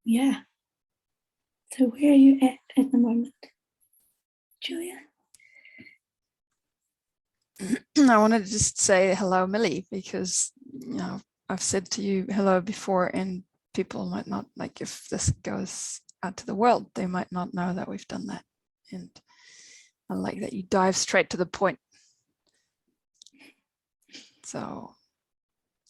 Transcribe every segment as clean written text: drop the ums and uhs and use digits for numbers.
Yeah. So where are you at the moment, Julia? I wanted to just say hello, Millie, because I've said to you hello before, and people might not, like, if this goes out to the world, they might not know that we've done that. And I like that you dive straight to the point. So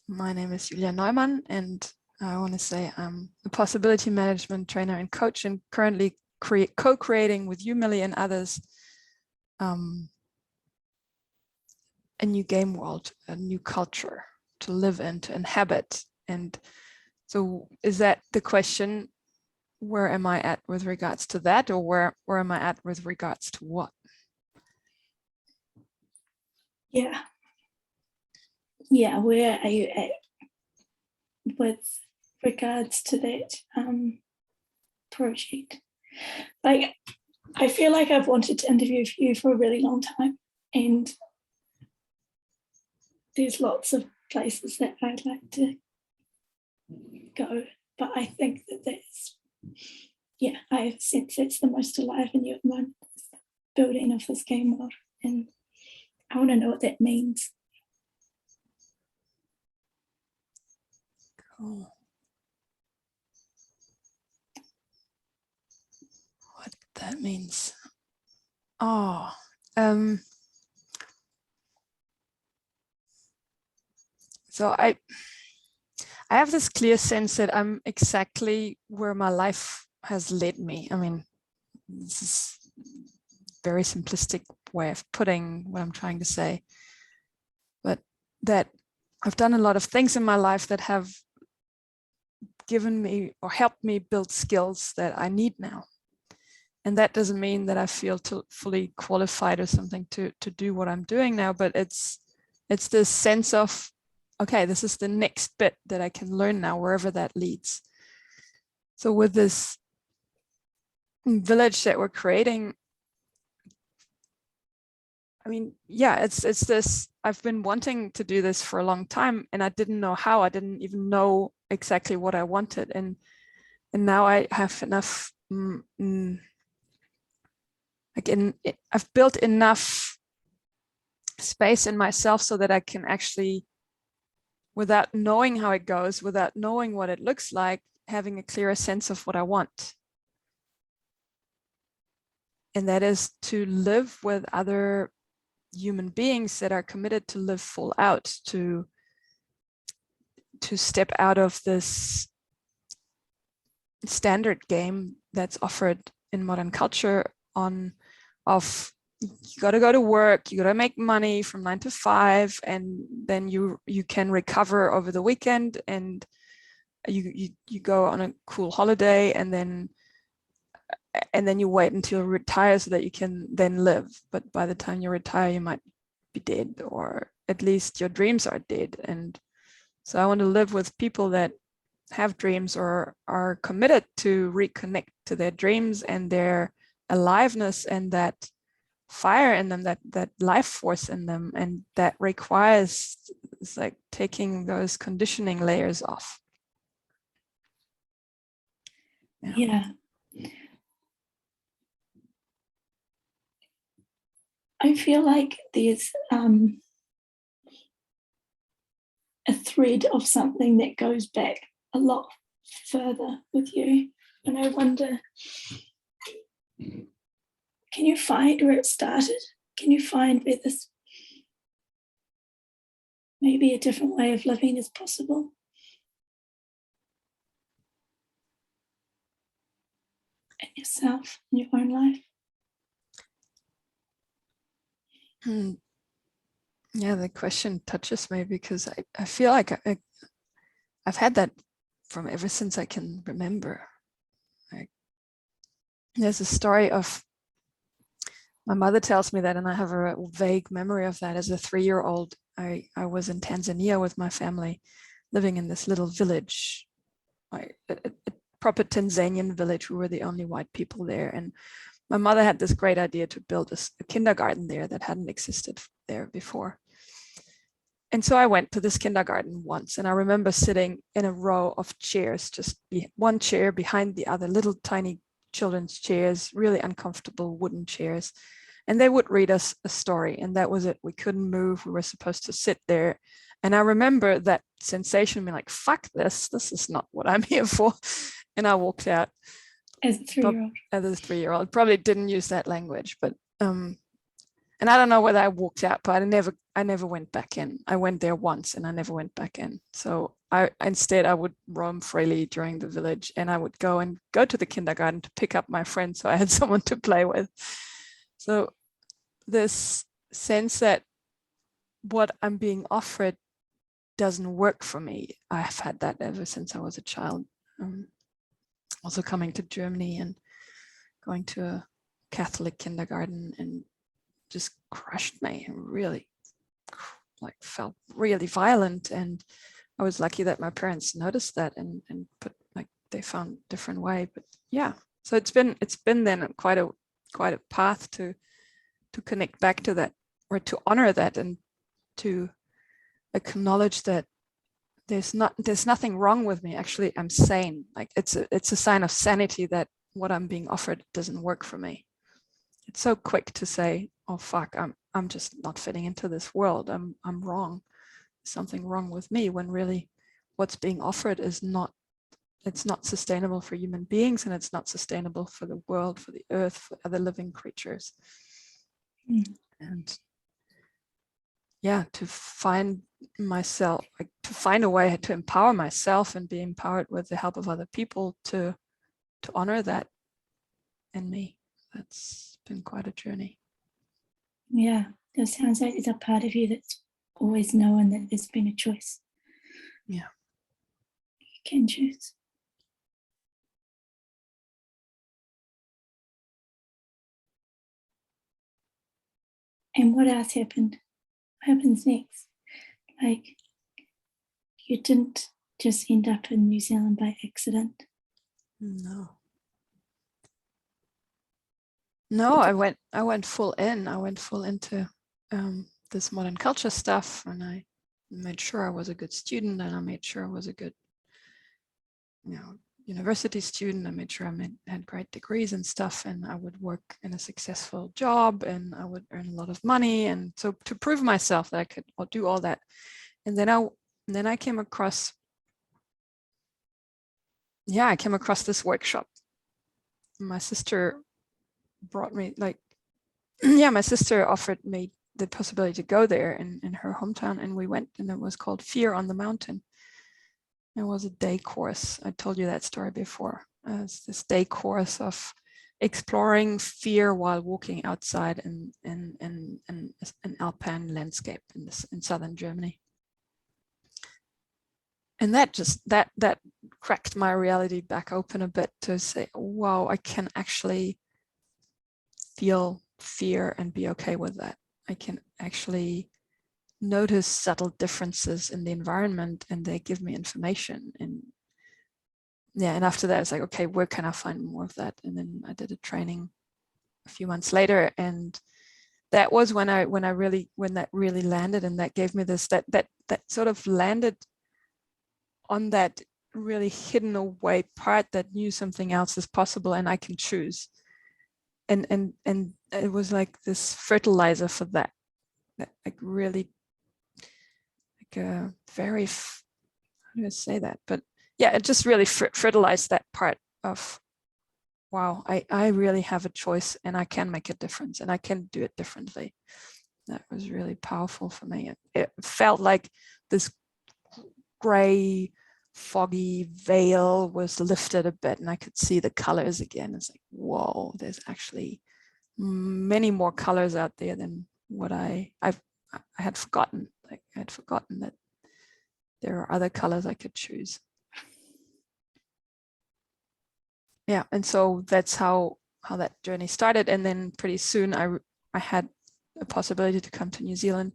my name is Neumann, and I want to say I'm a possibility management trainer and coach, and currently co-creating with you, Millie, and others a new game world, a new culture to live in, to inhabit. And so is that the question? Where am I at with regards to that, or where am I at with regards to what? Yeah. Yeah, where are you at with regards to that project? Like, I feel like I've wanted to interview you for a really long time, and there's lots of places that I'd like to go, but I think that's, yeah, I sense that's the most alive in you at the moment, building of this game world, and I want to know what that means. Cool. What that means? Oh, so I have this clear sense that I'm exactly where my life has led me. I mean, this is a very simplistic way of putting what I'm trying to say, but that I've done a lot of things in my life that have given me or helped me build skills that I need now. And that doesn't mean that I feel fully qualified or something to do what I'm doing now, but it's this sense of, okay, this is the next bit that I can learn now, wherever that leads. So with this village that we're creating, I mean, yeah, it's this, I've been wanting to do this for a long time, and I didn't know how. I didn't even know exactly what I wanted. And now I have enough, I've built enough space in myself so that I can actually, without knowing how it goes, without knowing what it looks like, having a clearer sense of what I want. And that is to live with other human beings that are committed to live full out, to step out of this standard game that's offered in modern culture of you got to go to work, you got to make money from 9 to 5, and then you can recover over the weekend, and you go on a cool holiday, and then you wait until you retire so that you can then live. But by the time you retire, you might be dead, or at least your dreams are dead. And so I want to live with people that have dreams or are committed to reconnect to their dreams and their aliveness and that fire in them, that life force in them. And that requires, it's like taking those conditioning layers off. Yeah. I feel like there's a thread of something that goes back a lot further with you. And I wonder, can you find where it started? Can you find where this, maybe a different way of living is possible? In yourself, in your own life? Yeah, the question touches me because I feel like I've had that from ever since I can remember. There's a story of, my mother tells me that, and I have a vague memory of that. As a 3-year-old, I was in Tanzania with my family, living in this little village, a proper Tanzanian village. We were the only white people there. And my mother had this great idea to build a kindergarten there that hadn't existed there before. And so I went to this kindergarten once, and I remember sitting in a row of chairs, just one chair behind the other, little tiny children's chairs, really uncomfortable wooden chairs. And they would read us a story, and that was it. We couldn't move. We were supposed to sit there. And I remember that sensation, being like, fuck this is not what I'm here for. And I walked out. As a 3-year-old. As a 3-year-old, probably didn't use that language, but and I don't know whether I walked out, but I never went back in. I went there once and I never went back in. So instead I would roam freely during the village, and I would go to the kindergarten to pick up my friends, so I had someone to play with. So this sense that what I'm being offered doesn't work for me, I've had that ever since I was a child. Also coming to Germany and going to a Catholic kindergarten, and just crushed me and really felt really violent. And I was lucky that my parents noticed that and put they found a different way. But yeah, so it's been then quite a path to connect back to that, or to honor that, and to acknowledge that there's nothing wrong with me. Actually, I'm sane. Like it's a sign of sanity that what I'm being offered doesn't work for me. It's so quick to say, oh fuck, I'm just not fitting into this world. I'm wrong. There's something wrong with me, when really what's being offered is not sustainable for human beings, and it's not sustainable for the world, for the earth, for other living creatures. And yeah, to find myself, to find a way to empower myself and be empowered with the help of other people to honor that in me. That's been quite a journey. Yeah, it sounds like there's a part of you that's always known that there's been a choice. Yeah. You can choose. And what else happened? What happens next? Like, you didn't just end up in New Zealand by accident. No, I went full in. I went full into this modern culture stuff, and I made sure I was a good student, and I made sure I was a good, university student. I made sure I had great degrees and stuff, and I would work in a successful job, and I would earn a lot of money, and so to prove myself that I could do all that. And then I came across, this workshop. My sister brought me, my sister offered me the possibility to go there in her hometown, and we went, and it was called Fear on the Mountain. It was a day course. I told you that story before. It's this day course of exploring fear while walking outside in an alpine landscape in southern Germany. And that cracked my reality back open a bit, to say, wow, I can actually feel fear and be okay with that. I can actually notice subtle differences in the environment, and they give me information. And after that, it's like, okay, where can I find more of that? And then I did a training a few months later, and that was when that really landed, and that gave me this that sort of landed on that really hidden away part that knew something else is possible and I can choose. And it was like this fertilizer for that really, a very, how do I say that? But yeah, it just really fertilized that part of, wow, I really have a choice, and I can make a difference, and I can do it differently. That was really powerful for me. It felt like this gray, foggy veil was lifted a bit, and I could see the colors again. It's like, whoa, there's actually many more colors out there than what I had forgotten. Like, I had forgotten that there are other colors I could choose. Yeah, and so that's how that journey started. And then pretty soon I had a possibility to come to New Zealand,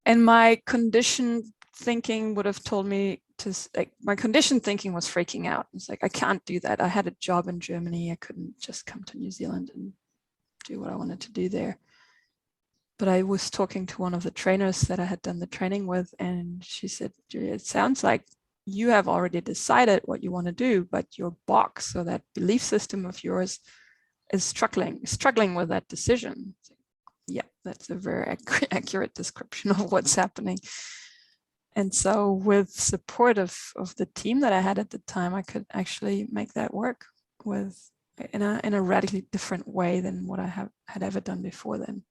and my conditioned thinking would have told me to, my conditioned thinking was freaking out. It's like, I can't do that. I had a job in Germany. I couldn't just come to New Zealand and do what I wanted to do there. but I was talking to one of the trainers that I had done the training with, and she said, Julia, it sounds like you have already decided what you want to do, but your box, or that belief system of yours, is struggling with that decision. Yeah, that's a very accurate description of what's happening. And so with support of the team that I had at the time, I could actually make that work with in a radically different way than what I had ever done before then.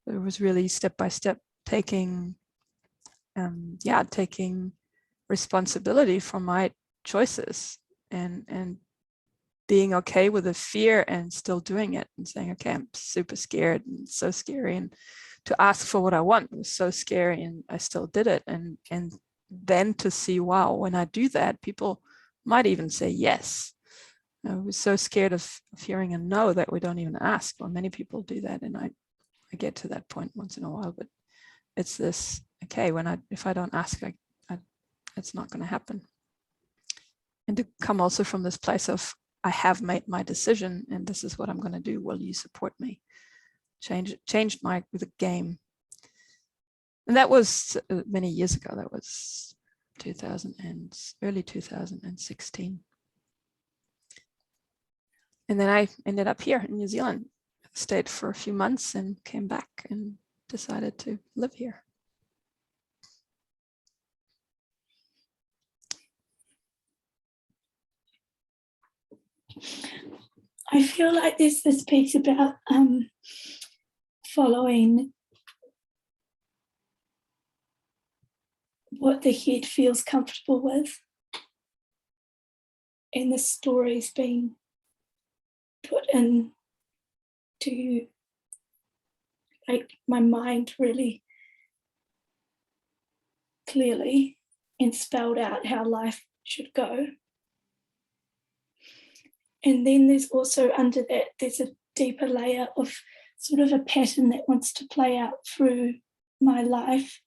It was really step by step taking responsibility for my choices and being okay with the fear and still doing it and saying, okay, I'm super scared and so scary, and to ask for what I want was so scary, and I still did it. And then to see, wow, when I do that, people might even say yes. I was so scared of hearing a no that we don't even ask. Well, many people do that, and I get to that point once in a while, but it's this, okay, if I don't ask, it's not going to happen. And to come also from this place of, I have made my decision and this is what I'm going to do. Will you support me? Changed with a game. And that was many years ago. That was early 2016. And then I ended up here in New Zealand, stayed for a few months and came back and decided to live here. I feel like there's this piece about following what the head feels comfortable with, and the stories being put in to, like, my mind really clearly and spelled out how life should go. And then there's also under that, there's a deeper layer of sort of a pattern that wants to play out through my life.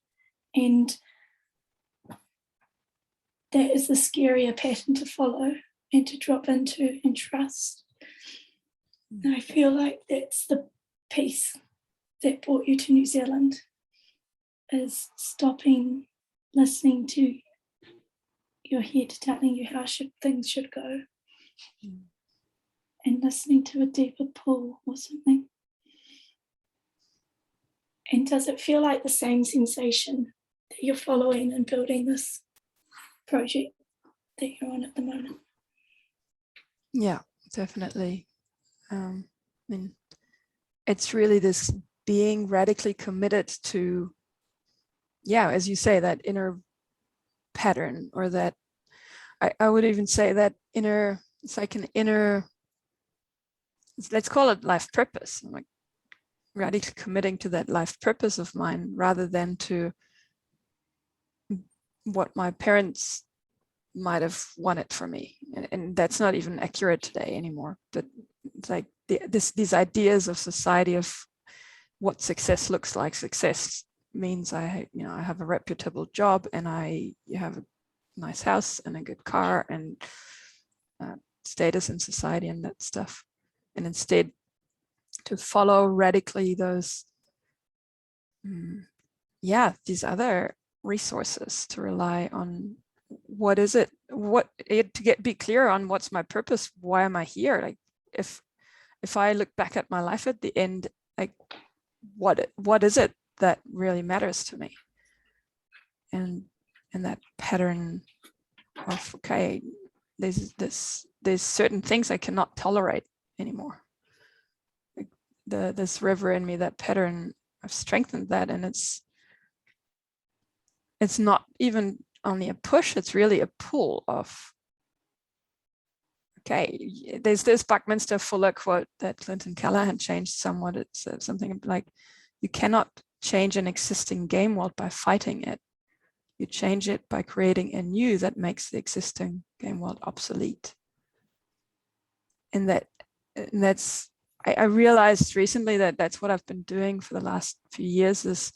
And that is the scarier pattern to follow and to drop into and trust. And I feel like that's the piece that brought you to New Zealand, is stopping listening to your head telling you how things should go, and listening to a deeper pull or something. And does it feel like the same sensation that you're following and building this project that you're on at the moment? Yeah, definitely. I mean, it's really this being radically committed to, yeah, as you say, that inner pattern, or that I would even say that inner, it's like an inner, let's call it life purpose. I'm like radically committing to that life purpose of mine, rather than to what my parents might have wanted for me. And that's not even accurate today anymore. But it's like these ideas of society of what success looks like. Success means I have a reputable job, and you have a nice house and a good car and status in society and that stuff. And instead to follow radically those, these other resources, to rely on what is it, be clear on what's my purpose, why am I here? Like if I look back at my life at the end, like what is it that really matters to me? And that pattern of, okay, there's certain things I cannot tolerate anymore. Like this river in me, that pattern, I've strengthened that, and it's not even only a push, it's really a pull of, okay, there's this Buckminster Fuller quote that Clinton Keller had changed somewhat. It's something like, you cannot change an existing game world by fighting it. You change it by creating a new that makes the existing game world obsolete. And that's, I realized recently that that's what I've been doing for the last few years, is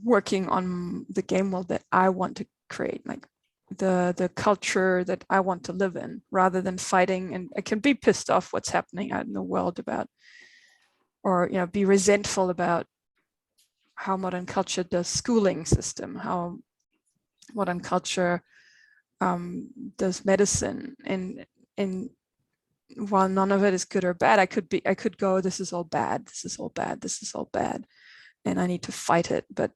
working on the game world that I want to create, like the culture that I want to live in, rather than fighting. And I can be pissed off what's happening out in the world about or be resentful about how modern culture does schooling system, how modern culture does medicine, and while none of it is good or bad, I could go, this is all bad, this is all bad, this is all bad, and I need to fight it. But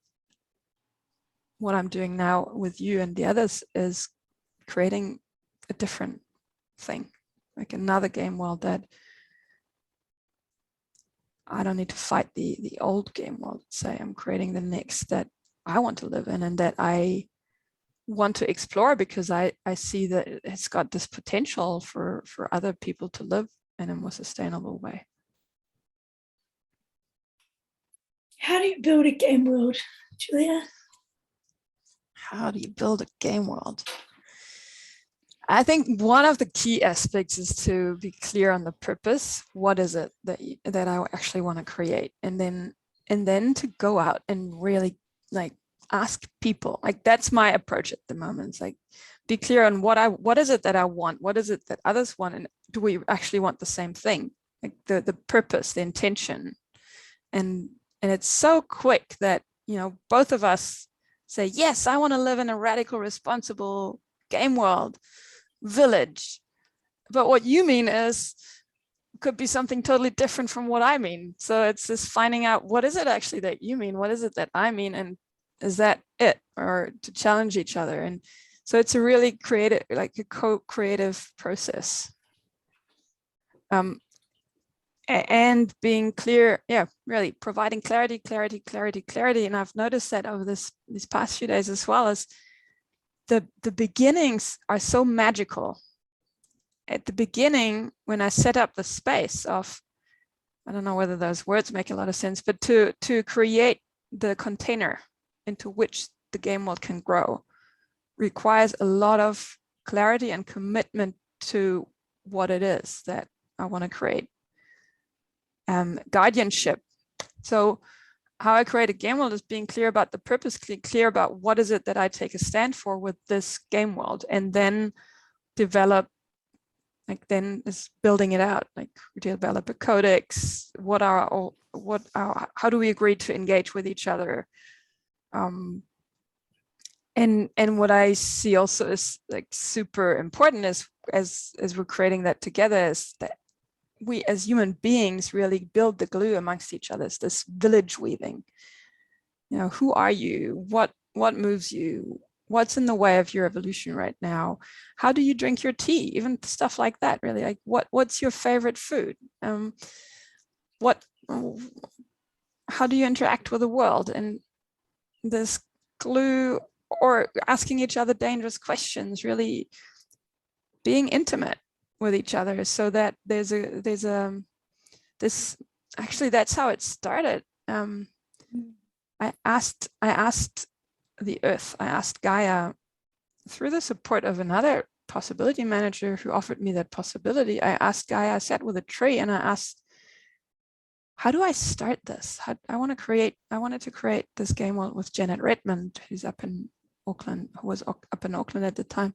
what I'm doing now with you and the others is creating a different thing, like another game world that I don't need to fight the old game world. Say I'm creating the next that I want to live in and that I want to explore, because I see that it's got this potential for other people to live in a more sustainable way. How do you build a game world, Julia? How do you build a game world? I think one of the key aspects is to be clear on the purpose. What is it that I actually want to create? And then to go out and really like ask people. Like that's my approach at the moment. It's like be clear on what is it that I want? What is it that others want? And do we actually want the same thing? Like the purpose, the intention. And it's so quick that, both of us say, yes, I want to live in a radical, responsible game world village. But what you mean could be something totally different from what I mean. So it's just finding out, what is it actually that you mean? What is it that I mean? And is that it? Or to challenge each other. And so it's a really creative, like a co-creative process. And being clear, really providing clarity. And I've noticed that over these past few days as well, as the beginnings are so magical. At the beginning, when I set up the space of, I don't know whether those words make a lot of sense, but to create the container into which the game world can grow requires a lot of clarity and commitment to what it is that I want to create. Guardianship. So how I create a game world is being clear about the purpose, clear about what is it that I take a stand for with this game world, and then develop, then is building it out, like we develop a codex, how do we agree to engage with each other? And what I see also is like super important is as we're creating that together, is that we as human beings really build the glue amongst each other. It's this village weaving. Who are you? What moves you? What's in the way of your evolution right now? How do you drink your tea? Even stuff like that, really. Like what's your favorite food? How do you interact with the world? And this glue, or asking each other dangerous questions, really being intimate with each other, so that there's this, actually that's how it started. I asked the earth, I asked Gaia, through the support of another possibility manager who offered me that possibility. I asked Gaia, I sat with a tree and I asked, how do I start this? I wanted to create this game world with Janet Redmond, who was up in Auckland at the time.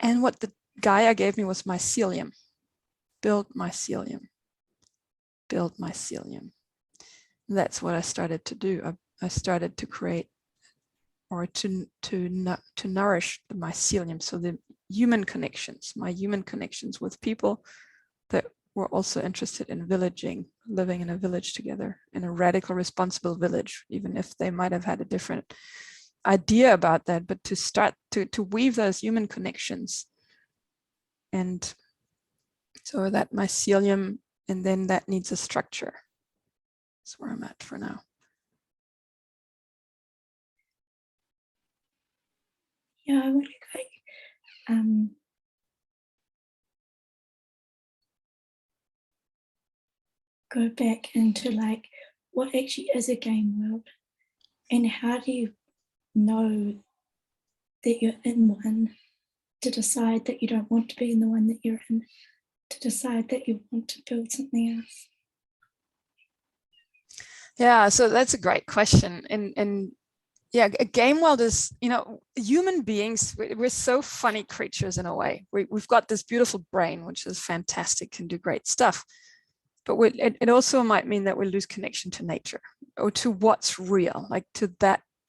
And what the Gaia gave me was mycelium. Build mycelium. Build mycelium. And that's what I started to do. I started to create, or to nourish the mycelium. So the human connections, my human connections with people that were also interested in villaging, living in a village together, in a radical, responsible village, even if they might have had a different idea about that, but to start to weave those human connections. And so that mycelium, and then that needs a structure. That's where I'm at for now. Yeah, I want to go back into like what actually is a game world, and how do you know that you're in one, to decide that you don't want to be in the one that you're in, to decide that you want to build something else? Yeah, so that's a great question. And Yeah, a game world is, human beings, we're so funny creatures in a way. We've got this beautiful brain, which is fantastic, can do great stuff. But it also might mean that we lose connection to nature or to what's real, like to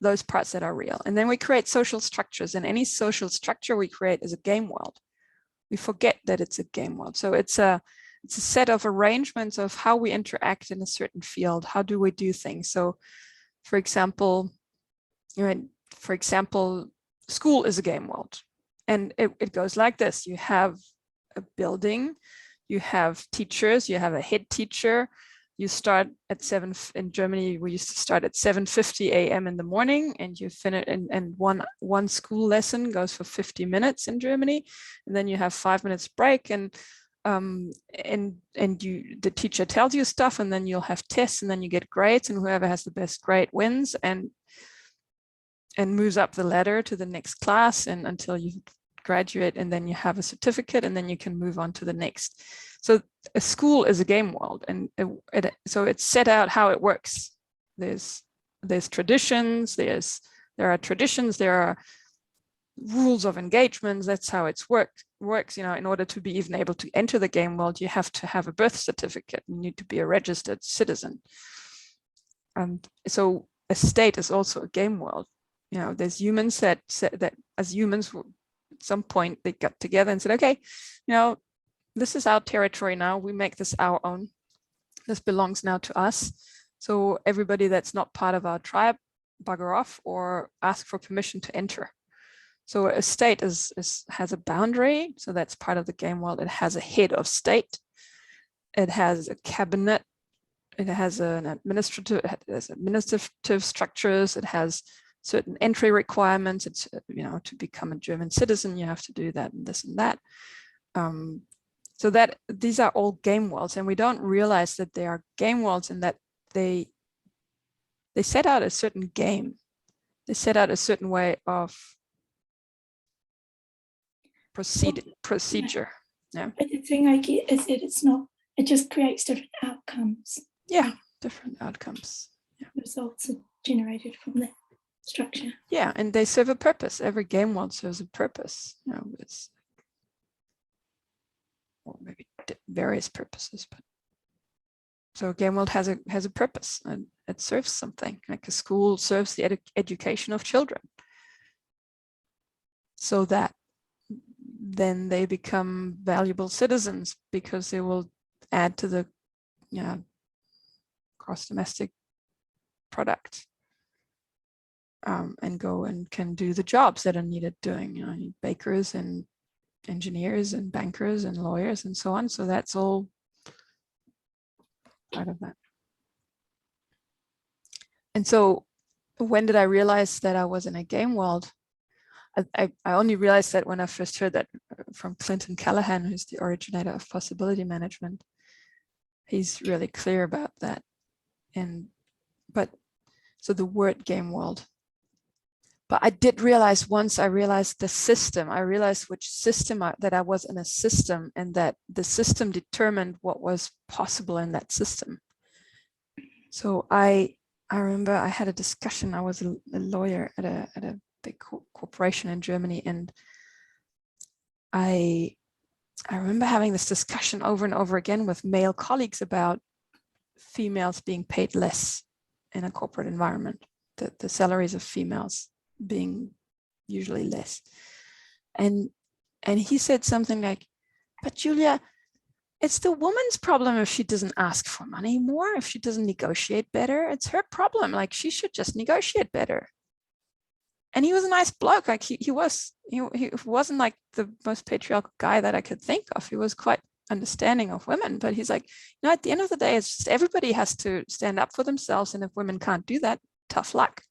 those parts that are real. And then we create social structures, and any social structure we create is a game world. We forget that it's a game world. So it's a set of arrangements of how we interact in a certain field. How do we do things? So, for example, school is a game world, and it goes like this. You have a building, you have teachers, you have a head teacher. You start at 7 in Germany. We used to start at 7:50 a.m. in the morning, and you finish. And one school lesson goes for 50 minutes in Germany, and then you have 5 minutes break, and the teacher tells you stuff, and then you'll have tests, and then you get grades, and whoever has the best grade wins, and moves up the ladder to the next class, and until you graduate, and then you have a certificate, and then you can move on to the next. So a school is a game world, and so it's set out how it works. There's traditions, there are traditions, there are rules of engagement. That's how it's works. In order to be even able to enter the game world, you have to have a birth certificate. You need to be a registered citizen. And so a state is also a game world. There's humans that as humans, at some point they got together and said, okay, this is our territory now. We make this our own. This belongs now to us. So everybody that's not part of our tribe, bugger off or ask for permission to enter. So a state has a boundary. So that's part of the game world. It has a head of state. It has a cabinet. It has administrative structures. It has certain entry requirements. It's, to become a German citizen, you have to do that and this and that. So that these are all game worlds, and we don't realize that they are game worlds, and that they set out a certain game. They set out a certain way of procedure. Yeah. But the thing I get is that it just creates different outcomes. Yeah, different outcomes. Yeah. Results are generated from that structure. Yeah, and they serve a purpose. Every game world serves a purpose. It's or maybe various purposes, but so a game world has a purpose, and it serves something. Like a school serves the education of children, so that then they become valuable citizens, because they will add to the gross domestic product, and go and can do the jobs that are needed doing. Bakers and engineers and bankers and lawyers and so on. So that's all part of that. And so when did I realize that I was in a game world? I only realized that when I first heard that from Clinton Callahan, who's the originator of possibility management. He's really clear about that. So the word game world. But I did realize, once I realized the system, I realized which system that I was in a system, and that the system determined what was possible in that system. So I remember I had a discussion. I was a lawyer at a big corporation in Germany, and I remember having this discussion over and over again with male colleagues about females being paid less in a corporate environment, the salaries of females being usually less. And he said something like, but Julia, it's the woman's problem if she doesn't ask for money more, if she doesn't negotiate better. It's her problem. Like, she should just negotiate better. And he was a nice bloke. Like he wasn't like the most patriarchal guy that I could think of. He was quite understanding of women, but he's like, at the end of the day, it's just everybody has to stand up for themselves. And if women can't do that, tough luck.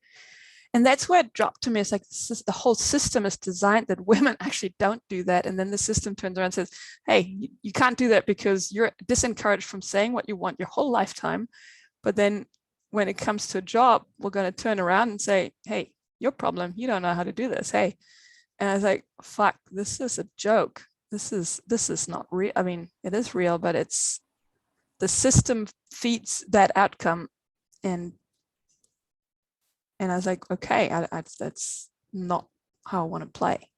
And that's where it dropped to me. It's like, the whole system is designed that women actually don't do that. And then the system turns around and says, hey, you can't do that because you're disencouraged from saying what you want your whole lifetime. But then when it comes to a job, we're going to turn around and say, hey, your problem, you don't know how to do this. Hey. And I was like, fuck, this is a joke. This is not real. I mean, it is real, but it's the system feeds that outcome. And And I was like, okay, that's not how I want to play.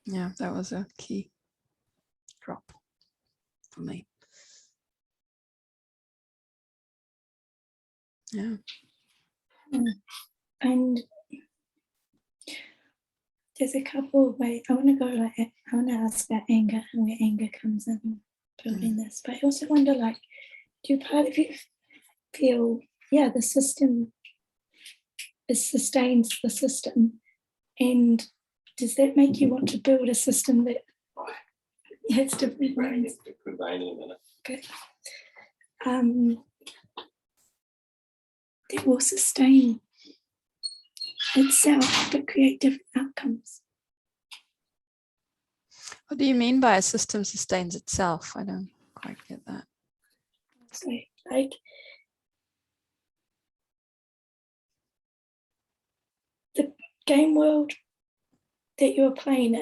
Yeah, that was a key drop for me. Yeah. And there's a couple of ways. I want to go like, I want to ask about anger and where anger comes in building this. But I also wonder, like, do part of you feel, yeah, the system sustains the system, and does that make you want to build a system that has different lines? Okay. That will sustain itself but create different outcomes? What do you mean by a system sustains itself? I don't quite get that. So, like, the game world that you're playing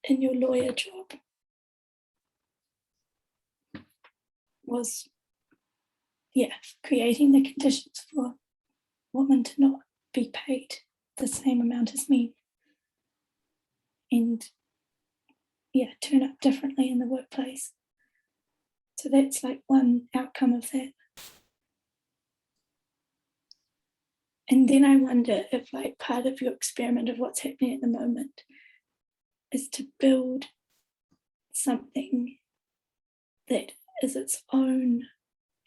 in your lawyer job was, yeah, creating the conditions for women to not be paid the same amount as men, and yeah, turn up differently in the workplace. So that's like one outcome of that. And then I wonder if, like, part of your experiment of what's happening at the moment is to build something that is its own,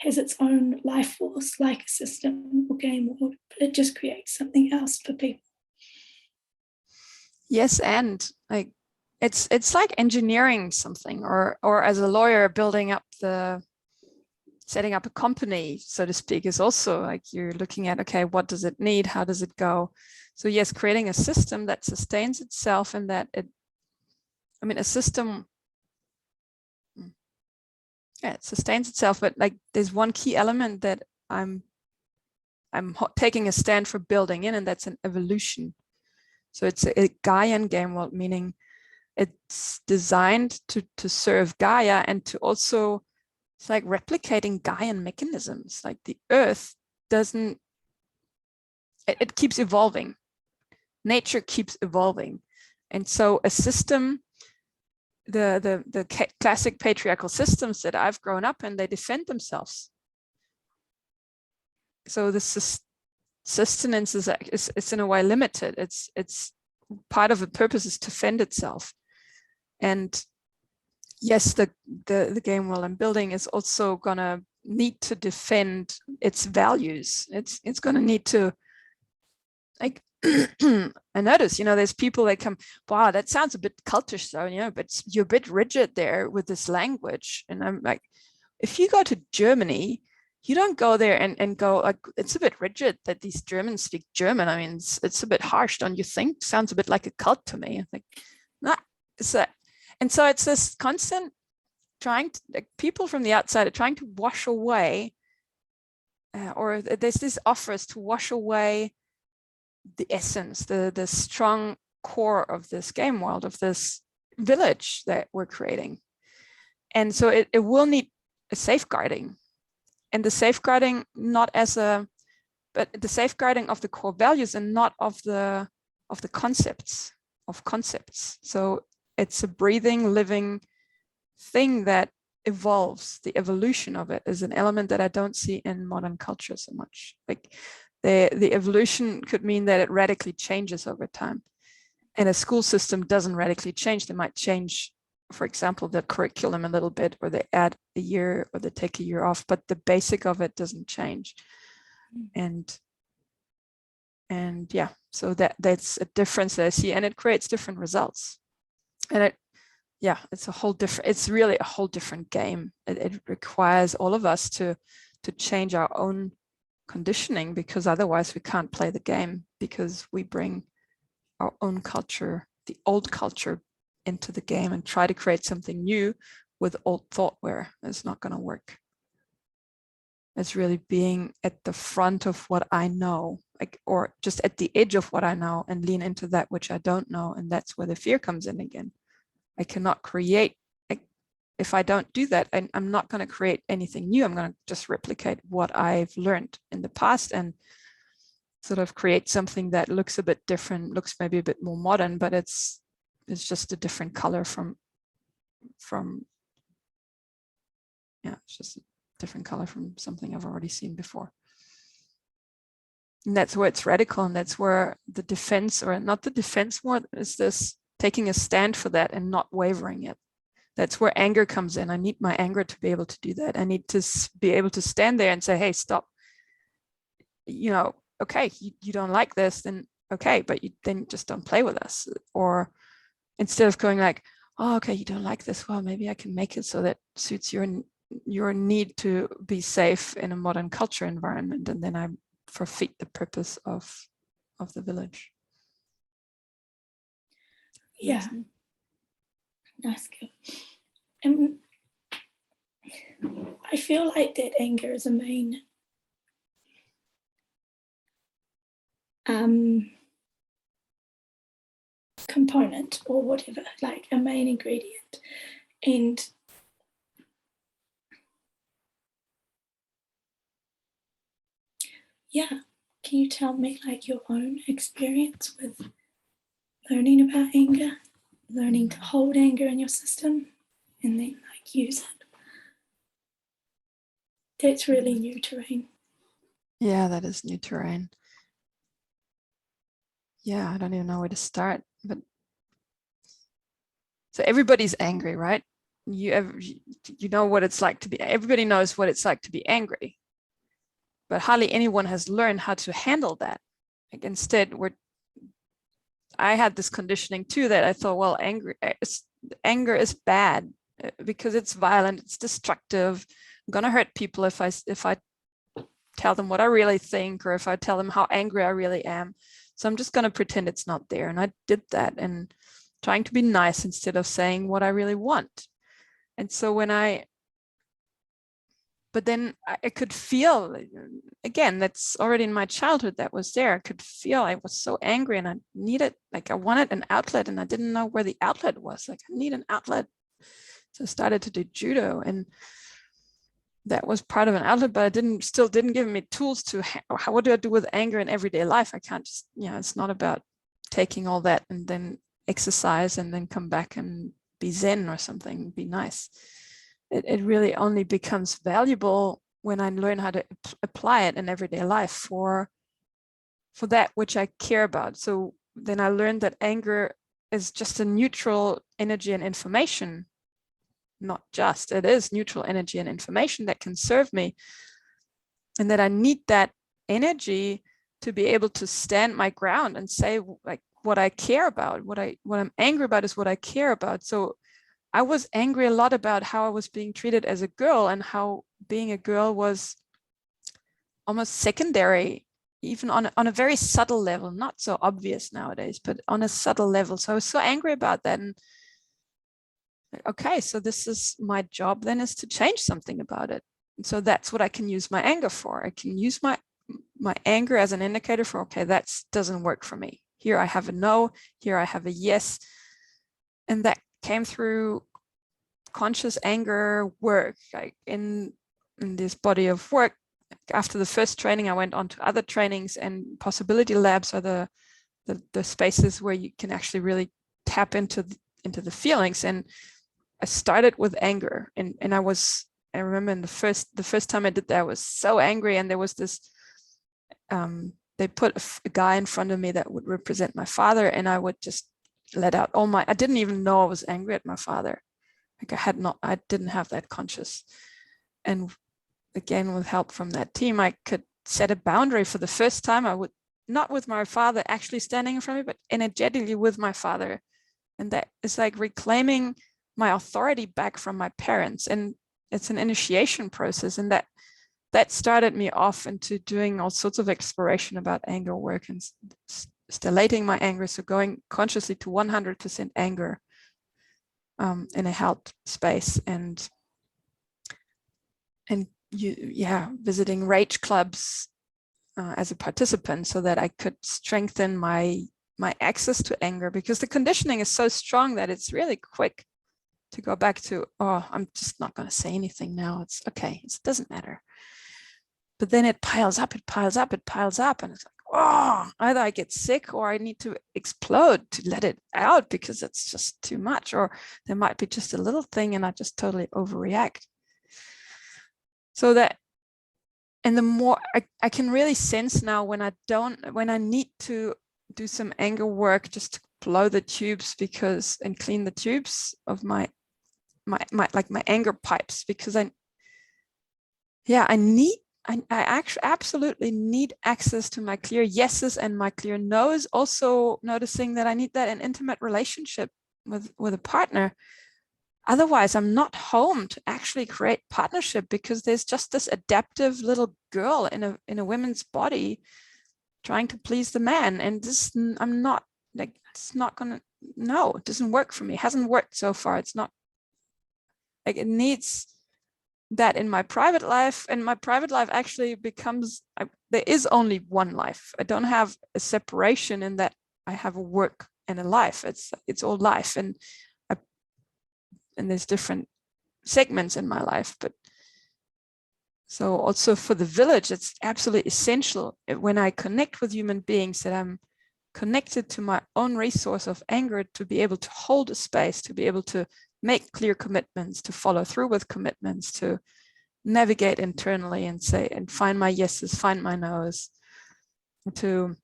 has its own life force, like a system or game world, but it just creates something else for people. Yes, and like it's like engineering something, or as a lawyer building up setting up a company, so to speak, is also like you're looking at, okay, what does it need? How does it go? So yes, creating a system that sustains itself, and that a system, yeah, it sustains itself, but like there's one key element that I'm taking a stand for building in, and that's an evolution. So it's a Gaian game world, meaning it's designed to serve Gaia and to also, it's like replicating Gaian mechanisms. Like the earth doesn't, it keeps evolving. Nature keeps evolving. And so a system, the classic patriarchal systems that I've grown up in, they defend themselves. So the sustenance is in a way limited. It's part of the purpose is to fend itself. And yes, the game world I'm building is also gonna need to defend its values. It's gonna need to, like, I notice, there's people that come, wow, that sounds a bit cultish, though, but you're a bit rigid there with this language. And I'm like, if you go to Germany, you don't go there and go like, it's a bit rigid that these Germans speak German. I mean, it's a bit harsh, don't you think? Sounds a bit like a cult to me. I think, nah, it's that. And so it's this constant trying to, like, people from the outside are trying to wash away, or there's this offers to wash away the essence, the strong core of this game world, of this village that we're creating. And so it will need a safeguarding, and the safeguarding but the safeguarding of the core values and not of the concepts. So it's a breathing, living thing that evolves. The evolution of it is an element that I don't see in modern culture so much. Like the evolution could mean that it radically changes over time. And a school system doesn't radically change. They might change, for example, the curriculum a little bit, or they add a year, or they take a year off, but the basic of it doesn't change. And yeah, so that's a difference that I see, and it creates different results. And it's really a whole different game. It requires all of us to change our own conditioning, because otherwise we can't play the game, because we bring our own culture, the old culture, into the game and try to create something new with old thoughtware. It's not going to work. It's really being at the front of what I know, like, or just at the edge of what I know, and lean into that which I don't know. And that's where the fear comes in again. I cannot create, if I don't do that, I'm not going to create anything new. I'm going to just replicate what I've learned in the past and sort of create something that looks a bit different, looks maybe a bit more modern, but it's just a different color from yeah, it's just a different color from something I've already seen before. And that's where it's radical, and that's where the defense, or not the defense more, is this taking a stand for that and not wavering it. That's where anger comes in. I need my anger to be able to do that. I need to be able to stand there and say, hey, stop. You know, okay, you don't like this, then okay, but then just don't play with us. Or instead of going like, oh, okay, you don't like this, well, maybe I can make it so that suits your need to be safe in a modern culture environment, and then I forfeit the purpose of the village. Yeah, that's good. And I feel like that anger is a main component, or whatever, like a main ingredient. And yeah, can you tell me like your own experience with learning about anger, learning to hold anger in your system and then like use it? That's really new terrain. Yeah, that is new terrain. Yeah, I don't even know where to start, but so everybody's angry, right? You know what it's like to be, everybody knows what it's like to be angry, but hardly anyone has learned how to handle that. Like instead, I had this conditioning too, that I thought, well, anger is bad because it's violent, it's destructive. I'm gonna hurt people if I tell them what I really think, or if I tell them how angry I really am. So I'm just gonna pretend it's not there. And I did that, and trying to be nice instead of saying what I really want. And so but then I could feel, again, that's already in my childhood, that was there. I could feel I was so angry, and I wanted an outlet, and I didn't know where the outlet was. Like, I need an outlet. So I started to do judo, and that was part of an outlet, but it still didn't give me tools to, what do I do with anger in everyday life? I can't just, it's not about taking all that and then exercise and then come back and be Zen or something, be nice. It really only becomes valuable when I learn how to apply it in everyday life for that which I care about. So then I learned that anger is just a neutral energy and information. Not just, it is neutral energy and information that can serve me, and that I need that energy to be able to stand my ground and say, like, what I care about, what I'm angry about is what I care about. So I was angry a lot about how I was being treated as a girl, and how being a girl was almost secondary, even on a very subtle level, not so obvious nowadays, but on a subtle level. So I was so angry about that. And okay, so this is my job then, is to change something about it. And so that's what I can use my anger for. I can use my anger as an indicator for, okay, that doesn't work for me. Here I have a no, here I have a yes. And that came through conscious anger work, like in this body of work. After the first training, I went on to other trainings, and possibility labs are the spaces where you can actually really tap into the feelings. And I started with anger, and I remember in the first time I did that, I was so angry, and there was this, they put a guy in front of me that would represent my father, and I would just let out I didn't even know I was angry at my father. Like I didn't have that conscious. And again, with help from that team, I could set a boundary for the first time. I would, not with my father actually standing in front of me, but energetically with my father. And that is like reclaiming my authority back from my parents. And it's an initiation process. And that started me off into doing all sorts of exploration about anger work and stellating my anger. So going consciously to 100% anger in a held space, and visiting rage clubs as a participant, so that I could strengthen my access to anger, because the conditioning is so strong that it's really quick. to go back to, oh, I'm just not going to say anything now. It's okay. It doesn't matter. But then it piles up, it piles up, it piles up. And it's like, oh, either I get sick or I need to explode to let it out because it's just too much. Or there might be just a little thing and I just totally overreact. So that, and the more I can really sense now when I need to do some anger work just to blow the tubes and clean the tubes of my anger pipes, because I actually absolutely need access to my clear yeses and my clear nos. Also noticing that I need that in intimate relationship with a partner. Otherwise, I'm not home to actually create partnership, because there's just this adaptive little girl in a woman's body trying to please the man. And this, I'm not like, it's not gonna, no, it doesn't work for me. It hasn't worked so far. It's not like, it needs that in my private life, and my private life actually becomes, there is only one life. I don't have a separation in that I have a work and a life. It's all life, and there's different segments in my life. But so also for the village, it's absolutely essential when I connect with human beings that I'm connected to my own resource of anger, to be able to hold a space, to be able to make clear commitments, to follow through with commitments, to navigate internally and say, and find my yeses, find my nos, to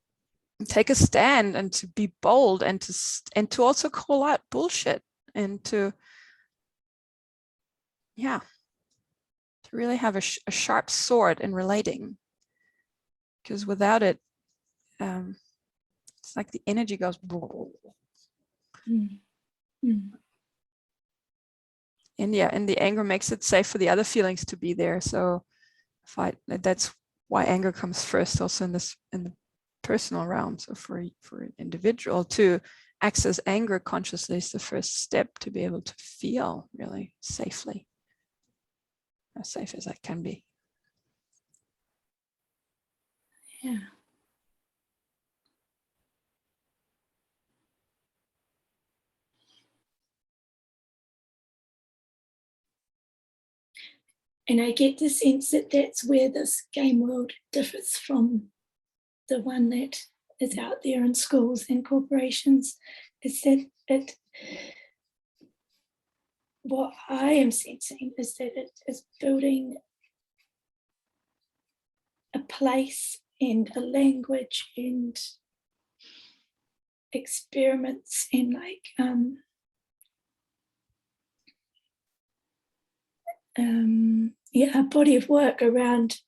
take a stand and to be bold, and to also call out bullshit, and to really have a sharp sword in relating, because without it, it's like the energy goes. And the anger makes it safe for the other feelings to be there. So that's why anger comes first, also in the personal realm. So for an individual to access anger consciously is the first step to be able to feel really safely, as safe as I can be. Yeah. And I get the sense that that's where this game world differs from the one that is out there in schools and corporations, is that what I am sensing is that it is building a place and a language and experiments and a body of work around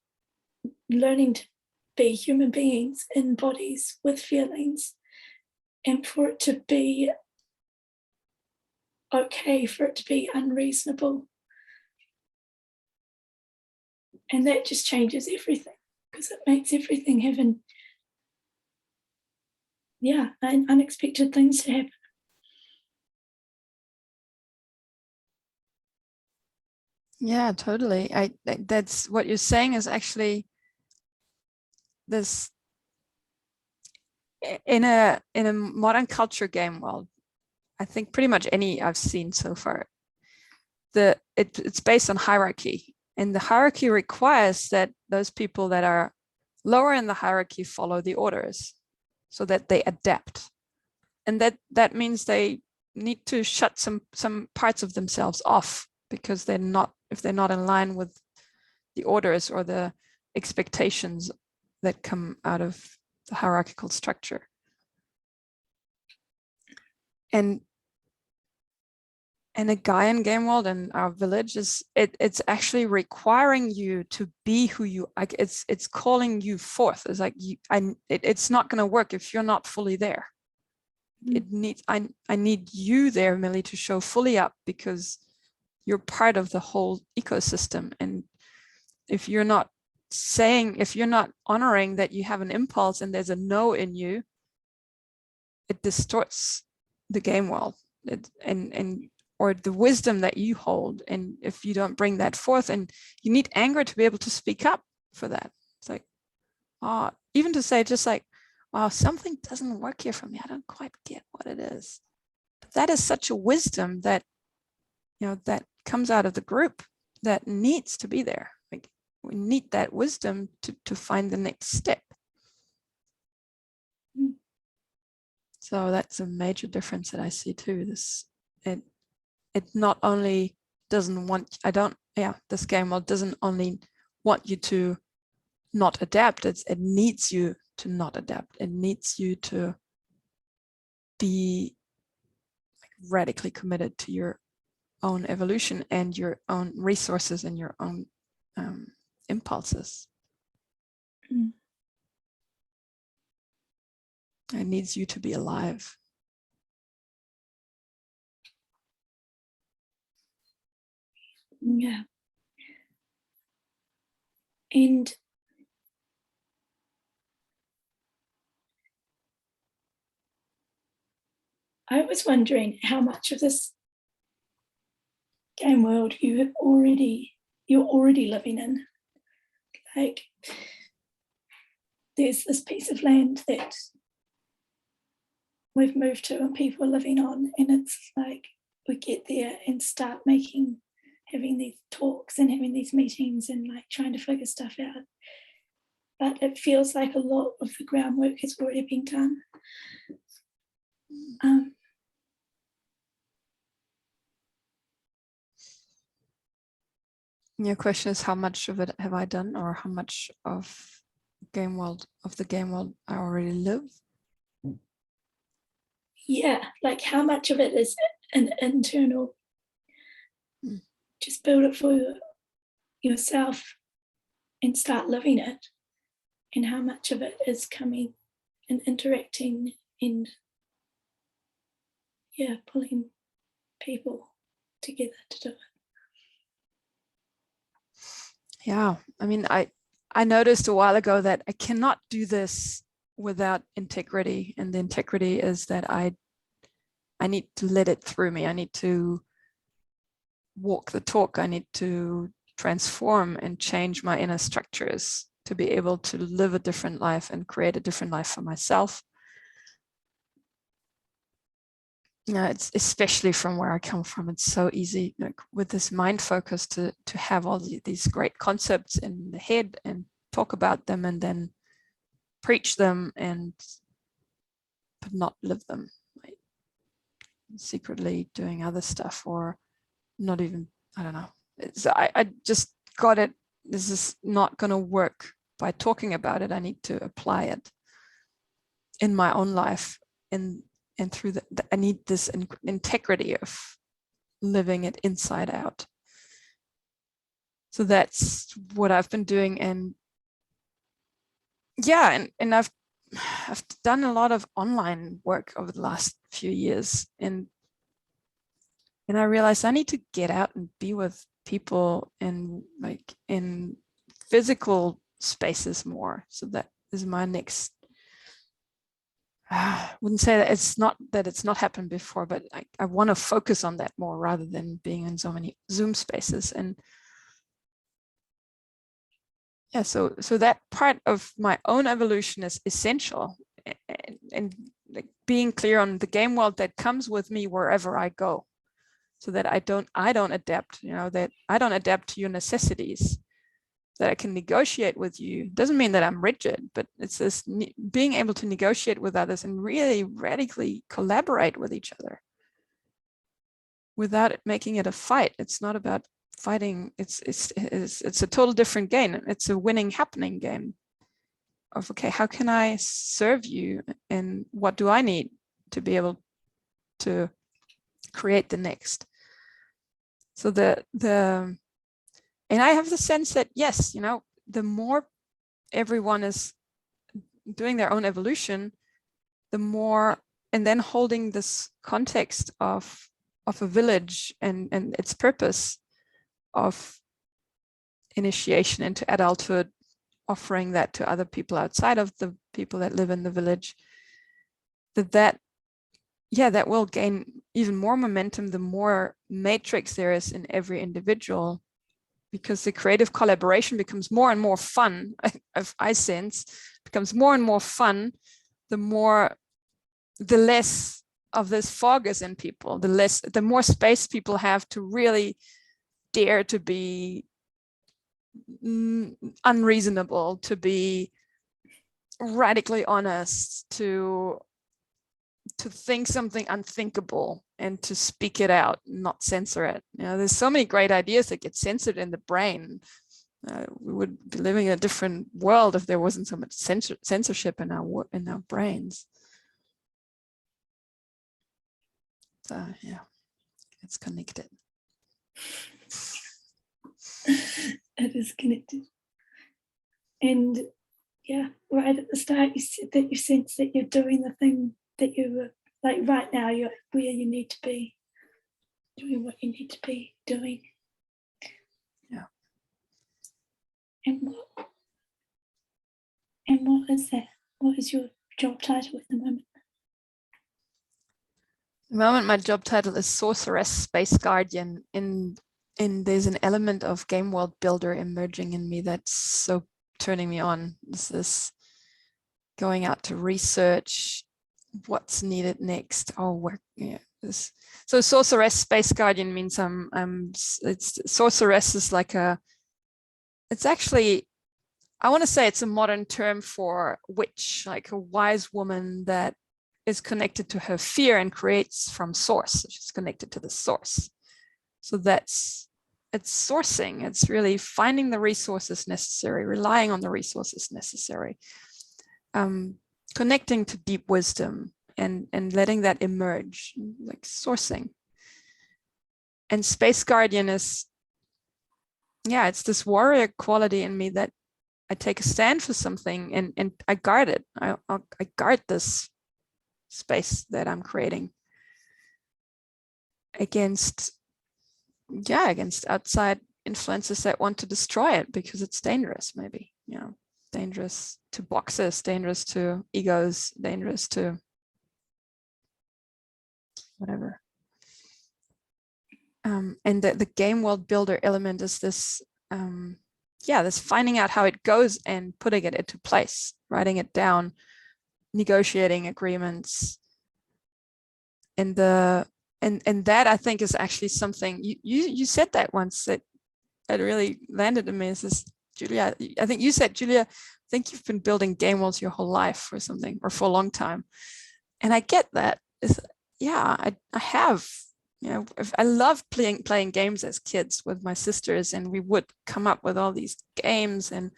learning to be human beings in bodies with feelings, and for it to be okay, for it to be unreasonable. And that just changes everything, because it makes everything have unexpected things to happen. Yeah, totally. That's what you're saying is actually this in a modern culture game world. I think pretty much any I've seen so far, it's based on hierarchy, and the hierarchy requires that those people that are lower in the hierarchy follow the orders, so that they adapt, and that means they need to shut some parts of themselves off, because if they're not in line with the orders or the expectations that come out of the hierarchical structure. And a Gaian game world in our village it's actually requiring you to be who you like. It's calling you forth. It's like it's not going to work if you're not fully there. I need you there, Millie, to show fully up, because you're part of the whole ecosystem. And if you're not honoring that you have an impulse and there's a no in you, it distorts the game world or the wisdom that you hold. And if you don't bring that forth, and you need anger to be able to speak up for that. It's like, even to say just like, something doesn't work here for me. I don't quite get what it is. But that is such a wisdom that that comes out of the group that needs to be there. Like, we need that wisdom to find the next step. So that's a major difference that I see too. It not only doesn't want, this Gameworld doesn't only want you to not adapt, it needs you to not adapt. It needs you to be radically committed to your own evolution and your own resources and your own impulses. It needs you to be alive. Yeah. And I was wondering how much of this game world you're already living in. Like, there's this piece of land that we've moved to and people are living on, and it's like we get there and start having these talks and having these meetings and like trying to figure stuff out. But it feels like a lot of the groundwork has already been done. Your question is, how much of it have I done, or how much of the game world I already live? Yeah, like how much of it is an internal, just build it for yourself and start living it, and how much of it is coming and interacting and pulling people together to do it. Yeah, I mean, I noticed a while ago that I cannot do this without integrity, and the integrity is that I need to let it through me. I need to walk the talk. I need to transform and change my inner structures to be able to live a different life and create a different life for myself. It's especially from where I come from. It's so easy, like, with this mind focus to have all these great concepts in the head and talk about them and then preach them but not live them, like, secretly doing other stuff, or not even, I don't know. I just got it. This is not going to work by talking about it. I need to apply it in my own life, and through I need this integrity of living it inside out. So that's what I've been doing. And yeah, and I've done a lot of online work over the last few years, and I realized I need to get out and be with people and like in physical spaces more. So that is my next. I wouldn't say that it's not happened before, but I want to focus on that more rather than being in so many Zoom spaces. And yeah, so that part of my own evolution is essential, and like being clear on the game world that comes with me wherever I go, so that I don't adapt, that I don't adapt to your necessities, that I can negotiate with you. Doesn't mean that I'm rigid, but it's this being able to negotiate with others and really radically collaborate with each other without making it a fight. It's not about fighting. It's a total different game. It's a winning happening game of, okay, how can I serve you, and what do I need to be able to create the next? So and I have the sense that, yes, the more everyone is doing their own evolution, the more, and then holding this context of a village and its purpose of initiation into adulthood, offering that to other people outside of the people that live in the village, that will gain even more momentum the more matrix there is in every individual, because the creative collaboration becomes more and more fun. I sense becomes more and more fun the less this fog is in people, the more space people have to really dare to be unreasonable, to be radically honest, to think something unthinkable and to speak it out, not censor it. There's so many great ideas that get censored in the brain. We would be living in a different world if there wasn't so much censorship in our brains. So yeah, it's connected. It is connected. And yeah, right at the start, you said that you sense that you're doing the thing that you were, like right now, you're where you need to be, doing what you need to be doing. Yeah. And what is that? What is your job title at the moment? At the moment, my job title is Sorceress Space Guardian, and there's an element of game world builder emerging in me that's so turning me on. This is going out to research what's needed next. So Sorceress Space Guardian means sorceress is like it's actually, I want to say it's a modern term for witch, like a wise woman that is connected to her fear and creates from source. She's connected to the source. So it's sourcing. It's really finding the resources necessary, relying on the resources necessary, connecting to deep wisdom and letting that emerge, like sourcing. And Space Guardian is, it's this warrior quality in me that I take a stand for something and I guard it. I guard this space that I'm creating against outside influences that want to destroy it because it's dangerous, maybe, dangerous to boxers, dangerous to egos, dangerous to whatever. And the game world builder element is this, this finding out how it goes and putting it into place, writing it down, negotiating agreements. And that I think is actually something you said that once that really landed in me. Is this, Julia? I think you said, Julia, I think you've been building game worlds your whole life or something, or for a long time. And I get that. I have. I love playing games as kids with my sisters, and we would come up with all these games. And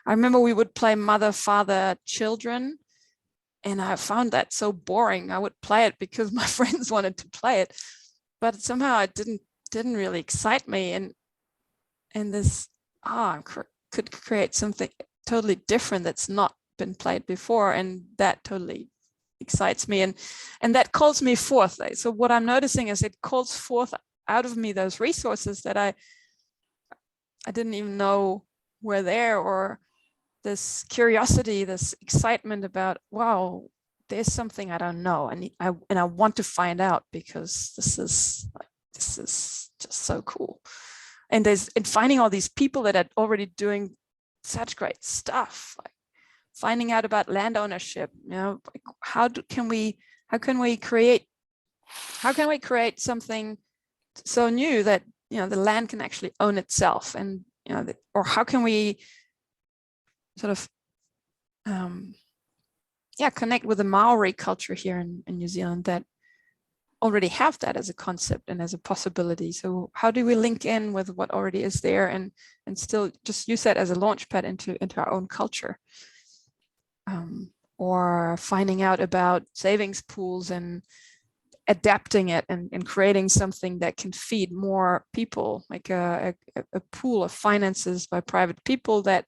I remember we would play mother, father, children. And I found that so boring. I would play it because my friends wanted to play it, but somehow it didn't really excite me. And this, could create something totally different that's not been played before, and that totally excites me. And that calls me forth. So what I'm noticing is it calls forth out of me those resources that I didn't even know were there, or this curiosity, this excitement about, wow, there's something I don't know, and I want to find out because this is just so cool. And finding all these people that are already doing such great stuff, like finding out about land ownership. Like how can we create something so new that the land can actually own itself, and or how can we sort of connect with the Maori culture here in New Zealand that already have that as a concept and as a possibility. So how do we link in with what already is there and still just use that as a launch pad into our own culture? Or finding out about savings pools and adapting it and creating something that can feed more people, like a pool of finances by private people that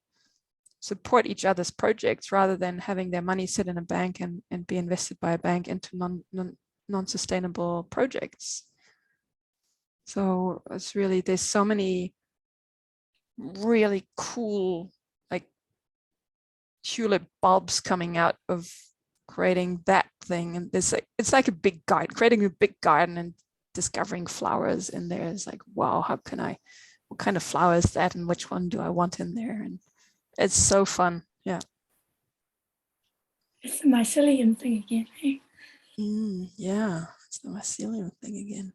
support each other's projects rather than having their money sit in a bank and be invested by a bank into non-sustainable projects. So it's really, there's so many really cool, like tulip bulbs coming out of creating that thing. And it's like a big garden, creating a big garden and discovering flowers in there is like, wow, what kind of flower is that? And which one do I want in there? And it's so fun. Yeah. It's the mycelium thing again. Hey? Yeah, it's the mycelium thing again.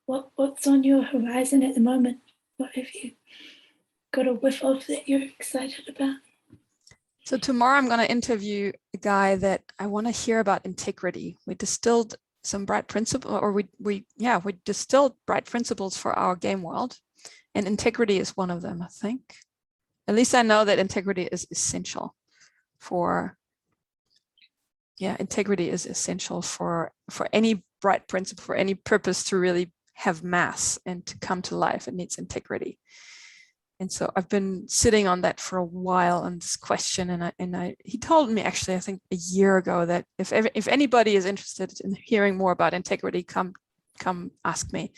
What's on your horizon at the moment? What have you got a whiff of that you're excited about? So tomorrow I'm going to interview a guy that I want to hear about integrity. We distilled some bright principles, or we distilled bright principles for our game world, and integrity is one of them, I think. At least I know that integrity is essential for any bright principle, for any purpose to really have mass and to come to life. It needs integrity. And so I've been sitting on that for a while on this question, and he told me actually, I think a year ago, that if anybody is interested in hearing more about integrity, come ask me.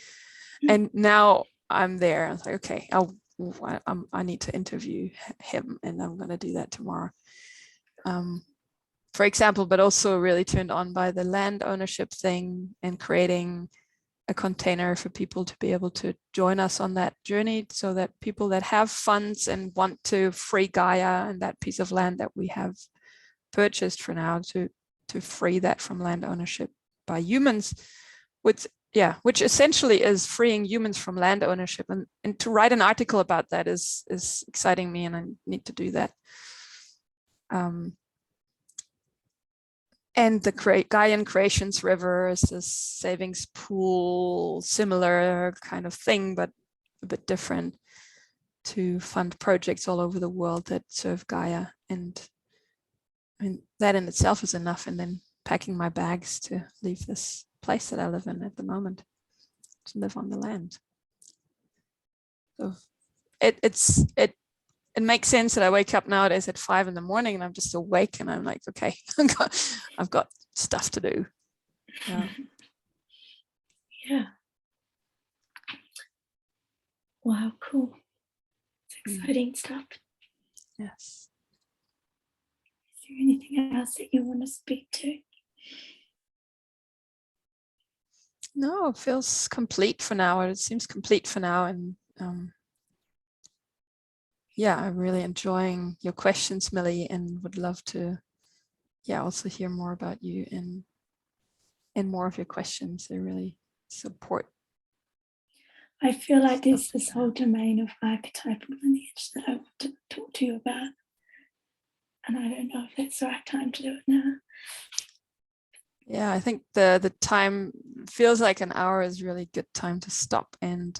And now I'm there. I was like, okay, I need to interview him, and I'm going to do that tomorrow. For example, but also really turned on by the land ownership thing and creating a container for people to be able to join us on that journey, so that people that have funds and want to free Gaia and that piece of land that we have purchased for now, to free that from land ownership by humans, which essentially is freeing humans from land ownership. And to write an article about that is exciting me, and I need to do that. And the Gaian Creations River is this savings pool, similar kind of thing, but a bit different, to fund projects all over the world that serve Gaia. And I mean, that in itself is enough. And then packing my bags to leave this place that I live in at the moment, to live on the land. So it makes sense that I wake up nowadays at 5 a.m. and I'm just awake, and I'm like, okay, I've got stuff to do. Yeah. Wow, cool. It's exciting stuff. Yes. Is there anything else that you want to speak to? No, it feels complete for now. It seems complete for now. And I'm really enjoying your questions, Millie, and would love to also hear more about you and more of your questions. They really support. I feel like there's this whole domain of archetypal lineage that I want to talk to you about, and I don't know if it's the right time to do it now. Yeah, I think the time feels like an hour is really good time to stop and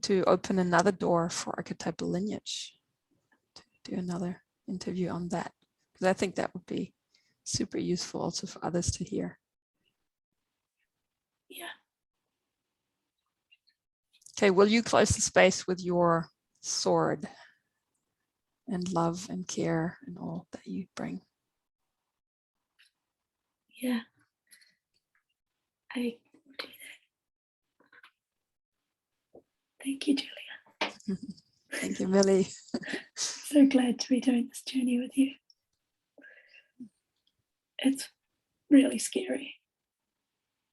to open another door for archetypal lineage, to do another interview on that, because I think that would be super useful also for others to hear. Yeah. Okay, will you close the space with your sword and love and care and all that you bring? Yeah. I will do that. Thank you, Julia. Thank you, Millie. So glad to be doing this journey with you. It's really scary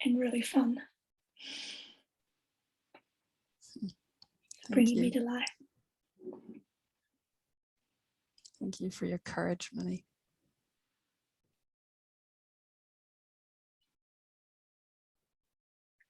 and really fun. Bringing me to life. Thank you for your courage, Millie.